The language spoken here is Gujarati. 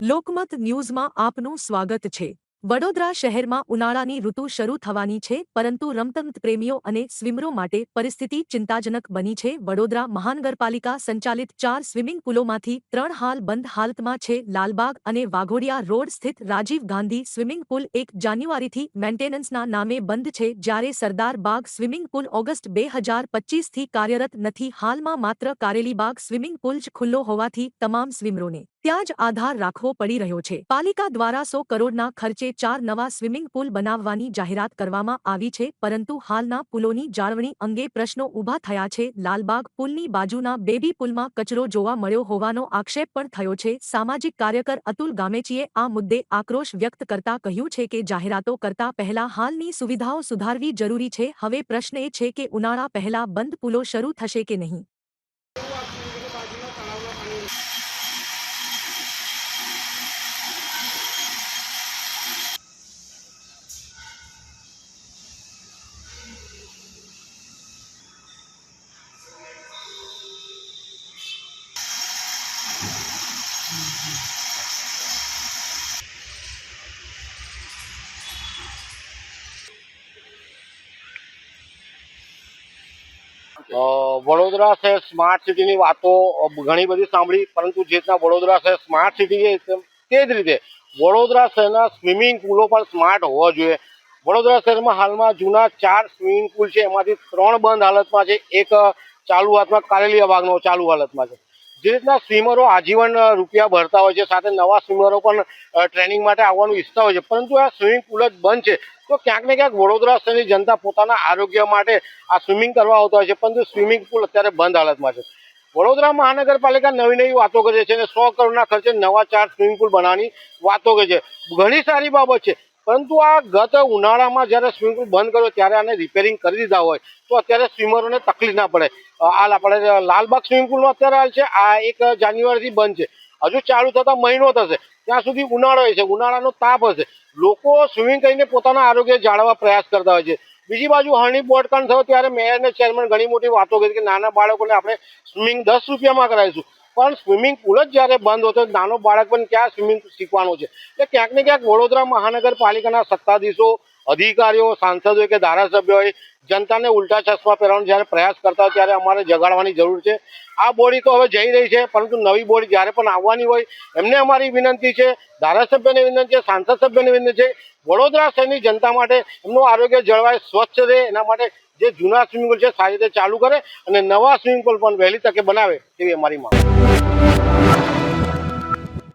લોકમત ન્યૂઝમાં આપનું સ્વાગત છે। વડોદરા શહેરમાં ઉનાળાની ઋતુ શરૂ થવાની છે, પરંતુ રમતગમત પ્રેમીઓ અને સ્વિમરો માટે પરિસ્થિતિ ચિંતાજનક બની છે। વડોદરા મહાનગરપાલિકા સંચાલિત 4 સ્વિમિંગ પુલોમાંથી 3 હાલ બંધ હાલતમાં છે। લાલબાગ અને વાઘોડિયા રોડ સ્થિત રાજીવ ગાંધી સ્વિમિંગ પુલ 1 જાન્યુઆરીથી મેન્ટેનન્સના નામે બંધ છે, જ્યારે સરદાર બાગ સ્વિમિંગ પુલ ઓગસ્ટ 2025થી કાર્યરત નથી। હાલમાં માત્ર કારેલીબાગ સ્વિમિંગ પુલ જ ખુલ્લો હોવાથી તમામ સ્વિમરોને ત્યાં જ આધાર રાખવો પડી રહ્યો છે। પાલિકા દ્વારા 100 કરોડના ખર્ચે 4 નવા સ્વિમિંગ પુલ બનાવવાની જાહેરાત કરવામાં આવી છે, પરંતુ હાલના પુલોની જાળવણી અંગે પ્રશ્નો ઊભા થયા છે। લાલબાગ પુલની બાજુના બેબી પુલમાં કચરો જોવા મળ્યો હોવાનો આક્ષેપ પણ થયો છે। સામાજિક કાર્યકર અતુલ ગામેચીએ આ મુદ્દે આક્રોશ વ્યક્ત કરતા કહ્યું છે કે જાહેરાતો કરતા પહેલા હાલની સુવિધાઓ સુધારવી જરૂરી છે। હવે પ્રશ્ન એ છે કે ઉનાળા પહેલા બંધ પુલો શરૂ થશે કે નહીં। વડોદરા શહેર સ્માર્ટ સિટીની વાતો ઘણી બધી સાંભળી, પરંતુ જે રીતના વડોદરા શહેર સ્માર્ટ સિટી છે તે જ રીતે વડોદરા શહેરના સ્વિમિંગ પુલો પણ સ્માર્ટ હોવા જોઈએ। વડોદરા શહેરમાં હાલમાં જૂના 4 સ્વિમિંગ પુલ છે, એમાંથી 3 બંધ હાલતમાં છે, એક ચાલુ હાલતમાં કારેલિયા બાગનો ચાલુ હાલતમાં છે। જે રીતના સ્વિમરો આજીવન રૂપિયા ભરતા હોય છે, સાથે નવા સ્વિમરો પણ ટ્રેનિંગ માટે આવવાનું ઈચ્છતા હોય છે, પરંતુ આ સ્વિમિંગ પુલ જ બંધ છે, તો ક્યાંક ને ક્યાંક વડોદરા શહેરની જનતા પોતાના આરોગ્ય માટે આ સ્વિમિંગ કરવા આવતા હોય છે, પરંતુ સ્વિમિંગ પુલ અત્યારે બંધ હાલતમાં છે। વડોદરા મહાનગરપાલિકા નવી વાતો કરે છે અને 100 કરોડના ખર્ચે નવા 4 સ્વિમિંગ પુલ બનાવવાની વાતો કરે છે, ઘણી સારી બાબત છે, પરંતુ આ ગત ઉનાળામાં જ્યારે સ્વિમિંગ પુલ બંધ કર્યો ત્યારે આને રિપેરિંગ કરી દીધા હોય તો અત્યારે સ્વિમરોને તકલીફ ના પડે। હાલ આપણે લાલબાગ સ્વિમિંગ પુલનો અત્યારે હાલ છે, આ 1 જાન્યુઆરીથી બંધ છે, હજુ ચાલુ થતા મહિનો થશે, ત્યાં સુધી ઉનાળો હશે, ઉનાળાનો તાપ હશે, લોકો સ્વિમિંગ કરીને પોતાના આરોગ્ય જાળવવા પ્રયાસ કરતા હોય છે। બીજી બાજુ હરણી બોટકાંડ થયો ત્યારે મેયર અને ચેરમેન ઘણી મોટી વાતો કરી કે નાના બાળકોને આપણે સ્વિમિંગ 10 રૂપિયામાં કરાવીશું, પણ સ્વિમિંગ પુલ જ જ્યારે બંધ હોતો નાનો બાળક પણ ક્યાં સ્વિમિંગ શીખવાનું છે। એટલે ક્યાંક ને ક્યાંક વડોદરા મહાનગરપાલિકાના સત્તાધીશો, અધિકારીઓ, સાંસદો કે ધારાસભ્યોએ જનતાને ઉલટા ચશ્મા પહેરવાનો જ્યારે પ્રયાસ કરતા હોય ત્યારે અમારે જગાડવાની જરૂર છે। આ બોડી તો હવે જઈ રહી છે, પરંતુ નવી બોડી જ્યારે પણ આવવાની હોય એમને અમારી વિનંતી છે, ધારાસભ્યને વિનંતી છે, સાંસદ સભ્યને વિનંતી છે, વડોદરા શહેરની જનતા માટે એમનું આરોગ્ય જળવાય, સ્વચ્છ રહે, એના માટે જે જૂના સ્વિમિંગ પુલ છે સારી રીતે ચાલુ કરે અને નવા સ્વિમિંગ પુલ પણ વહેલી તકે બનાવે તેવી અમારી માંગ છે।